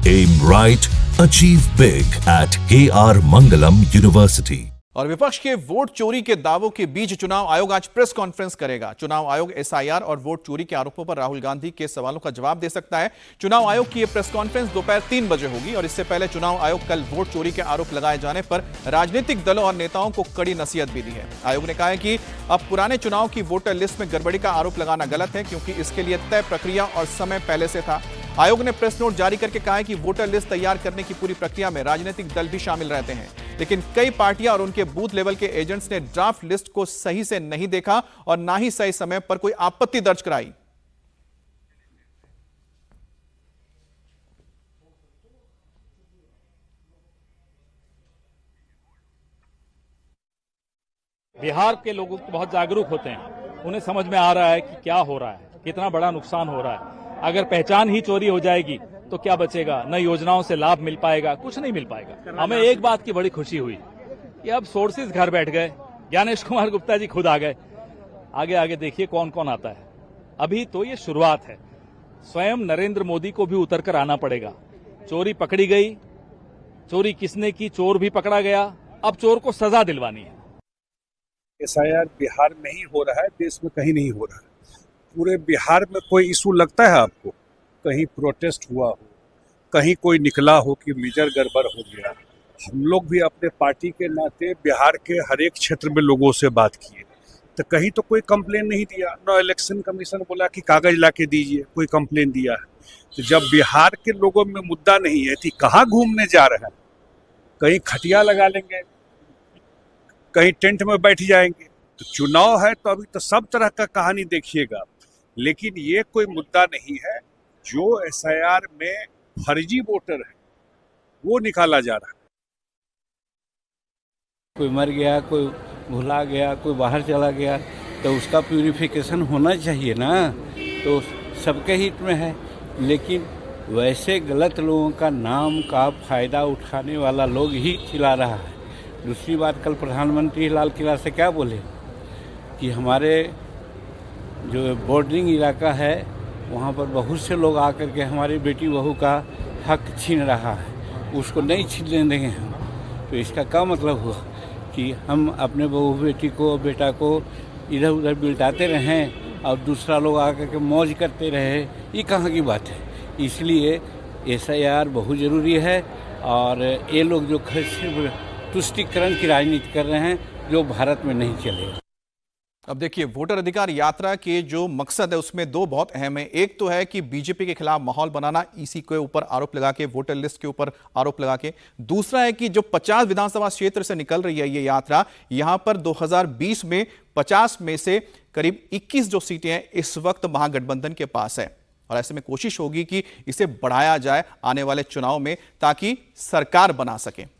Aim right, achieve big at KR Mangalam University. और विपक्ष के वोट चोरी के दावों के बीच चुनाव आयोग आज प्रेस कॉन्फ्रेंस करेगा। चुनाव आयोग एसआईआर और वोट चोरी के आरोपों पर राहुल गांधी के सवालों का जवाब दे सकता है। चुनाव आयोग की यह प्रेस कॉन्फ्रेंस दोपहर 3 बजे होगी और इससे पहले चुनाव आयोग कल वोट चोरी के आरोप लगाए जाने पर राजनीतिक दलों और नेताओं को कड़ी नसीहत भी दी है। आयोग ने कहा है कि अब पुराने चुनाव की वोटर लिस्ट में गड़बड़ी का आरोप लगाना गलत है, क्योंकि इसके लिए तय प्रक्रिया और समय पहले से था। आयोग ने प्रेस नोट जारी करके कहा है कि वोटर लिस्ट तैयार करने की पूरी प्रक्रिया में राजनीतिक दल भी शामिल रहते हैं, लेकिन कई पार्टियां और उनके बूथ लेवल के एजेंट्स ने ड्राफ्ट लिस्ट को सही से नहीं देखा और ना ही सही समय पर कोई आपत्ति दर्ज कराई। बिहार के लोग बहुत जागरूक होते हैं, उन्हें समझ में आ रहा है कि क्या हो रहा है, कितना बड़ा नुकसान हो रहा है। अगर पहचान ही चोरी हो जाएगी तो क्या बचेगा? न योजनाओं से लाभ मिल पाएगा, कुछ नहीं मिल पाएगा। हमें एक बात की बड़ी खुशी हुई कि अब सोर्सेज घर बैठ गए, ज्ञानेश कुमार गुप्ता जी खुद आ गए। आगे आगे देखिए कौन कौन आता है। अभी तो ये शुरुआत है, स्वयं नरेंद्र मोदी को भी उतर कर आना पड़ेगा। चोरी पकड़ी गई, चोरी किसने की, चोर भी पकड़ा गया, अब चोर को सजा दिलवानी है। एसआईआर बिहार में ही हो रहा है, देश में कहीं नहीं हो रहा है। पूरे बिहार में कोई इशू लगता है आपको? कहीं प्रोटेस्ट हुआ हो, कहीं कोई निकला हो कि मेजर गड़बड़ हो गया? हम लोग भी अपने पार्टी के नाते बिहार के हर एक क्षेत्र में लोगों से बात किए, तो कहीं तो कोई कंप्लेन नहीं दिया। न इलेक्शन कमीशन बोला कि कागज ला के दीजिए, कोई कंप्लेन दिया है। तो जब बिहार के लोगों में मुद्दा नहीं है तो कहाँ घूमने जा रहे हैं? कहीं खटिया लगा लेंगे, कहीं टेंट में बैठ जाएंगे। तो चुनाव है तो अभी तो सब तरह का कहानी देखिएगा, लेकिन ये कोई मुद्दा नहीं है। जो एसआईआर में फर्जी वोटर है वो निकाला जा रहा है। कोई मर गया, कोई भुला गया, कोई बाहर चला गया, तो उसका प्यूरिफिकेशन होना चाहिए ना, तो सबके हित में है। लेकिन वैसे गलत लोगों का नाम का फायदा उठाने वाला लोग ही चिल्ला रहा है। दूसरी बात, कल प्रधानमंत्री लाल किला से क्या बोले कि हमारे जो बॉर्डरिंग इलाका है वहाँ पर बहुत से लोग आकर के हमारी बेटी बहू का हक छीन रहा है, उसको नहीं छीनने देंगे हम। तो इसका क्या मतलब हुआ कि हम अपने बहू बेटी को, बेटा को इधर उधर बिल्टाते रहें और दूसरा लोग आकर के मौज करते रहे? ये कहाँ की बात है? इसलिए एसआईआर बहुत ज़रूरी है। और ये लोग जो सिर्फ तुष्टीकरण की राजनीति कर रहे हैं, जो भारत में नहीं चलेगा। अब देखिए, वोटर अधिकार यात्रा के जो मकसद है उसमें दो बहुत अहम है। एक तो है कि बीजेपी के खिलाफ माहौल बनाना, इसी के ऊपर आरोप लगा के, वोटर लिस्ट के ऊपर आरोप लगा के। दूसरा है कि जो 50 विधानसभा क्षेत्र से निकल रही है ये यात्रा, यहां पर 2020 में 50 में से करीब 21 जो सीटें हैं इस वक्त महागठबंधन के पास है, और ऐसे में कोशिश होगी कि इसे बढ़ाया जाए आने वाले चुनाव में, ताकि सरकार बना सके।